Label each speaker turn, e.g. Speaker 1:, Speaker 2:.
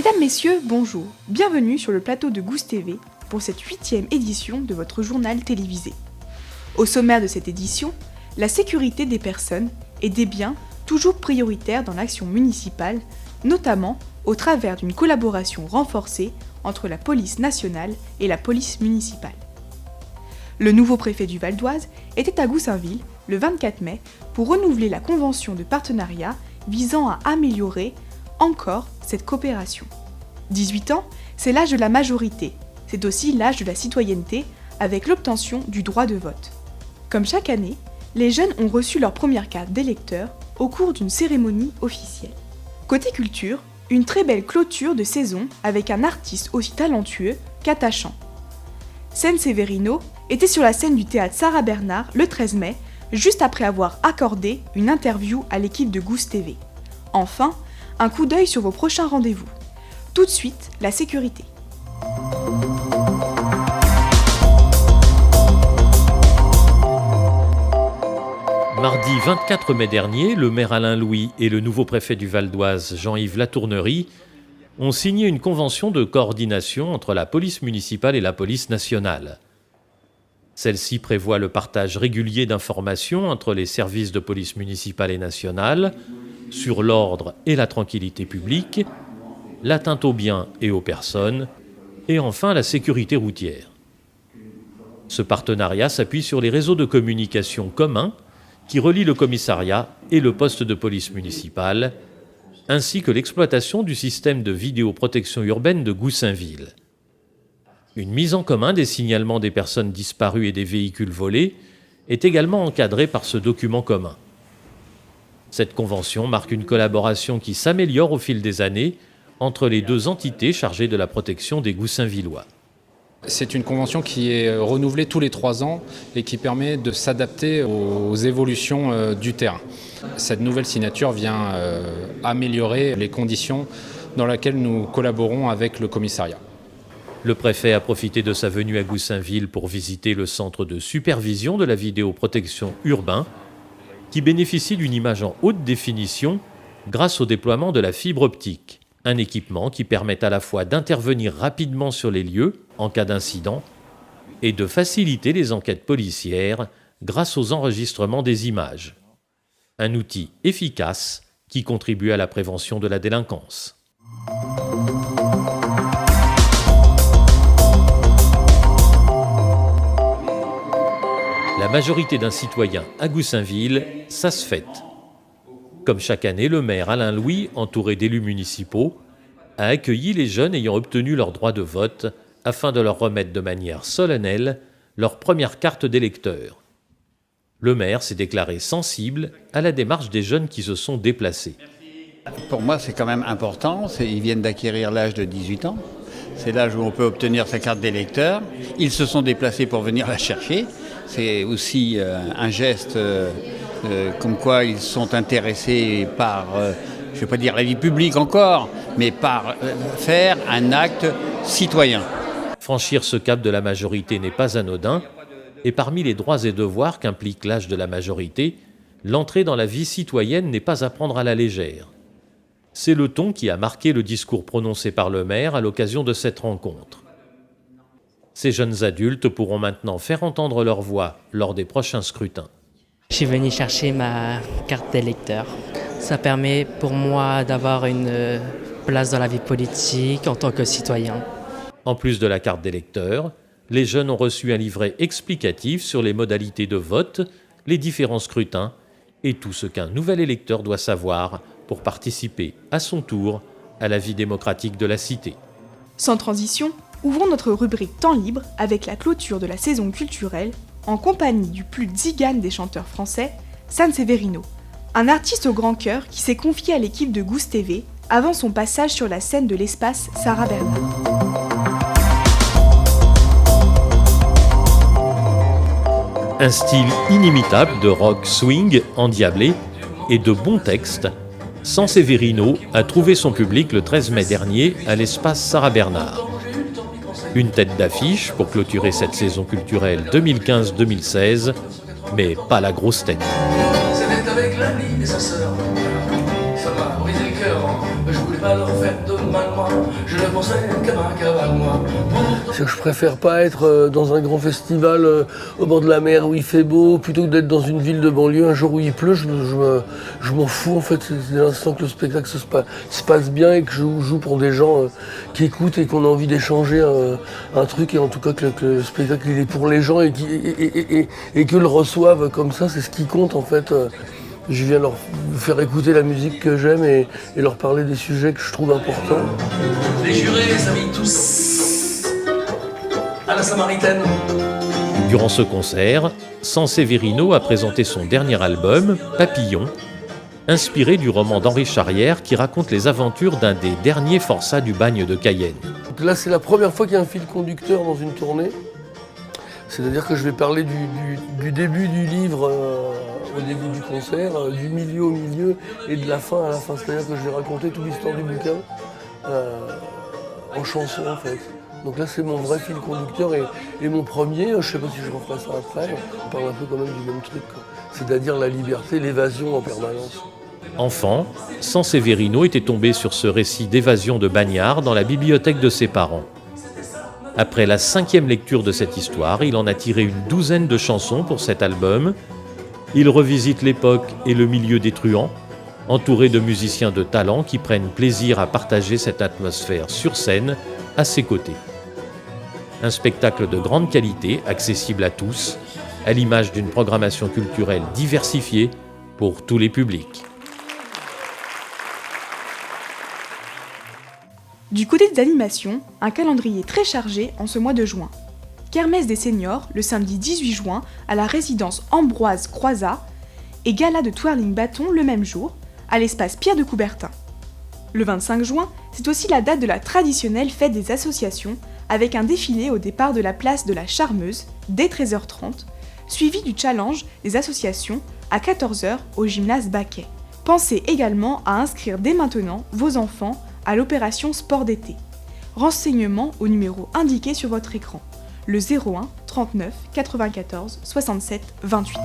Speaker 1: Mesdames, Messieurs, bonjour. Bienvenue sur le plateau de Gousse TV pour cette 8e édition de votre journal télévisé. Au sommaire de cette édition, la sécurité des personnes et des biens toujours prioritaire dans l'action municipale, notamment au travers d'une collaboration renforcée entre la police nationale et la police municipale. Le nouveau préfet du Val d'Oise était à Goussainville le 24 mai pour renouveler la convention de partenariat visant à améliorer encore cette coopération. 18 ans, c'est l'âge de la majorité, c'est aussi l'âge de la citoyenneté avec l'obtention du droit de vote. Comme chaque année, les jeunes ont reçu leur première carte d'électeur au cours d'une cérémonie officielle. Côté culture, une très belle clôture de saison avec un artiste aussi talentueux qu'attachant. San Severino était sur la scène du théâtre Sarah Bernard le 13 mai, juste après avoir accordé une interview à l'équipe de Gousse TV. Enfin, un coup d'œil sur vos prochains rendez-vous. Tout de suite, la sécurité.
Speaker 2: Mardi 24 mai dernier, le maire Alain Louis et le nouveau préfet du Val d'Oise, Jean-Yves Latournerie, ont signé une convention de coordination entre la police municipale et la police nationale. Celle-ci prévoit le partage régulier d'informations entre les services de police municipale et nationale sur l'ordre et la tranquillité publique, l'atteinte aux biens et aux personnes, et enfin la sécurité routière. Ce partenariat s'appuie sur les réseaux de communication communs qui relient le commissariat et le poste de police municipale, ainsi que l'exploitation du système de vidéoprotection urbaine de Goussainville. Une mise en commun des signalements des personnes disparues et des véhicules volés est également encadrée par ce document commun. Cette convention marque une collaboration qui s'améliore au fil des années entre les deux entités chargées de la protection des Goussainvillois.
Speaker 3: C'est une convention qui est renouvelée tous les 3 ans et qui permet de s'adapter aux évolutions du terrain. Cette nouvelle signature vient améliorer les conditions dans lesquelles nous collaborons avec le commissariat.
Speaker 2: Le préfet a profité de sa venue à Goussainville pour visiter le centre de supervision de la vidéoprotection urbain, qui bénéficie d'une image en haute définition grâce au déploiement de la fibre optique, un équipement qui permet à la fois d'intervenir rapidement sur les lieux en cas d'incident et de faciliter les enquêtes policières grâce aux enregistrements des images. Un outil efficace qui contribue à la prévention de la délinquance. La majorité d'un citoyen à Goussainville, ça se fête. Comme chaque année, le maire Alain Louis, entouré d'élus municipaux, a accueilli les jeunes ayant obtenu leur droit de vote afin de leur remettre de manière solennelle leur première carte d'électeur. Le maire s'est déclaré sensible à la démarche des jeunes qui se sont déplacés.
Speaker 4: Pour moi, c'est quand même important. Ils viennent d'acquérir l'âge de 18 ans. C'est l'âge où on peut obtenir sa carte d'électeur. Ils se sont déplacés pour venir la chercher. C'est aussi un geste comme quoi ils sont intéressés par, je ne vais pas dire la vie publique encore, mais par faire un acte citoyen.
Speaker 2: Franchir ce cap de la majorité n'est pas anodin, et parmi les droits et devoirs qu'implique l'âge de la majorité, l'entrée dans la vie citoyenne n'est pas à prendre à la légère. C'est le ton qui a marqué le discours prononcé par le maire à l'occasion de cette rencontre. Ces jeunes adultes pourront maintenant faire entendre leur voix lors des prochains scrutins.
Speaker 5: Je suis venu chercher ma carte d'électeur. Ça permet pour moi d'avoir une place dans la vie politique en tant que citoyen.
Speaker 2: En plus de la carte d'électeur, les jeunes ont reçu un livret explicatif sur les modalités de vote, les différents scrutins et tout ce qu'un nouvel électeur doit savoir pour participer à son tour à la vie démocratique de la cité.
Speaker 1: Sans transition, ouvrons notre rubrique Temps libre avec la clôture de la saison culturelle en compagnie du plus zigane des chanteurs français, San Severino, un artiste au grand cœur qui s'est confié à l'équipe de Gousse TV avant son passage sur la scène de l'espace Sarah Bernard.
Speaker 2: Un style inimitable de rock swing endiablé et de bons textes, San Severino a trouvé son public le 13 mai dernier à l'espace Sarah Bernard. Une tête d'affiche pour clôturer cette saison culturelle 2015-2016, mais pas la grosse tête.
Speaker 6: C'est d'être avec lundi et sa sœur. Ça m'a brisé le cœur. Je voulais pas pas leur faire de mal, moi. Je ne pensais qu'à ma cabane, moi.
Speaker 7: C'est que je préfère pas être dans un grand festival au bord de la mer où il fait beau, plutôt que d'être dans une ville de banlieue un jour où il pleut. Je m'en fous en fait. C'est l'instant que le spectacle se passe bien et que je joue pour des gens qui écoutent et qu'on a envie d'échanger un truc, et en tout cas que le spectacle il est pour les gens et que le reçoivent comme ça, c'est ce qui compte en fait. Je viens leur faire écouter la musique que j'aime et leur parler des sujets que je trouve importants.
Speaker 6: Les jurés les invitent tous à la Samaritaine.
Speaker 2: Durant ce concert, Sanseverino a présenté son dernier album, Papillon, inspiré du roman d'Henri Charrière qui raconte les aventures d'un des derniers forçats du bagne de Cayenne.
Speaker 7: Donc là, c'est la première fois qu'il y a un fil conducteur dans une tournée. C'est-à-dire que je vais parler du début du livre au début du concert, du milieu au milieu et de la fin à la fin. C'est-à-dire que je vais raconter toute l'histoire du bouquin en chanson en fait. Donc là, c'est mon vrai fil conducteur et mon premier. Je ne sais pas si je referai ça après. On parle un peu quand même du même truc, quoi. C'est-à-dire la liberté, l'évasion en permanence.
Speaker 2: Enfant, Sanseverino était tombé sur ce récit d'évasion de bagnard dans la bibliothèque de ses parents. Après la 5e lecture de cette histoire, il en a tiré une douzaine de chansons pour cet album. Il revisite l'époque et le milieu des truands, entouré de musiciens de talent qui prennent plaisir à partager cette atmosphère sur scène à ses côtés. Un spectacle de grande qualité, accessible à tous, à l'image d'une programmation culturelle diversifiée pour tous les publics.
Speaker 1: Du côté des animations, un calendrier très chargé en ce mois de juin. Kermesse des seniors, le samedi 18 juin, à la résidence Ambroise Croizat, et gala de twirling bâton le même jour, à l'espace Pierre de Coubertin. Le 25 juin, c'est aussi la date de la traditionnelle fête des associations, avec un défilé au départ de la place de la Charmeuse, dès 13h30, suivi du challenge des associations à 14h au gymnase Baquet. Pensez également à inscrire dès maintenant vos enfants à l'opération Sport d'été. Renseignements au numéro indiqué sur votre écran, le 01 39 94 67 28.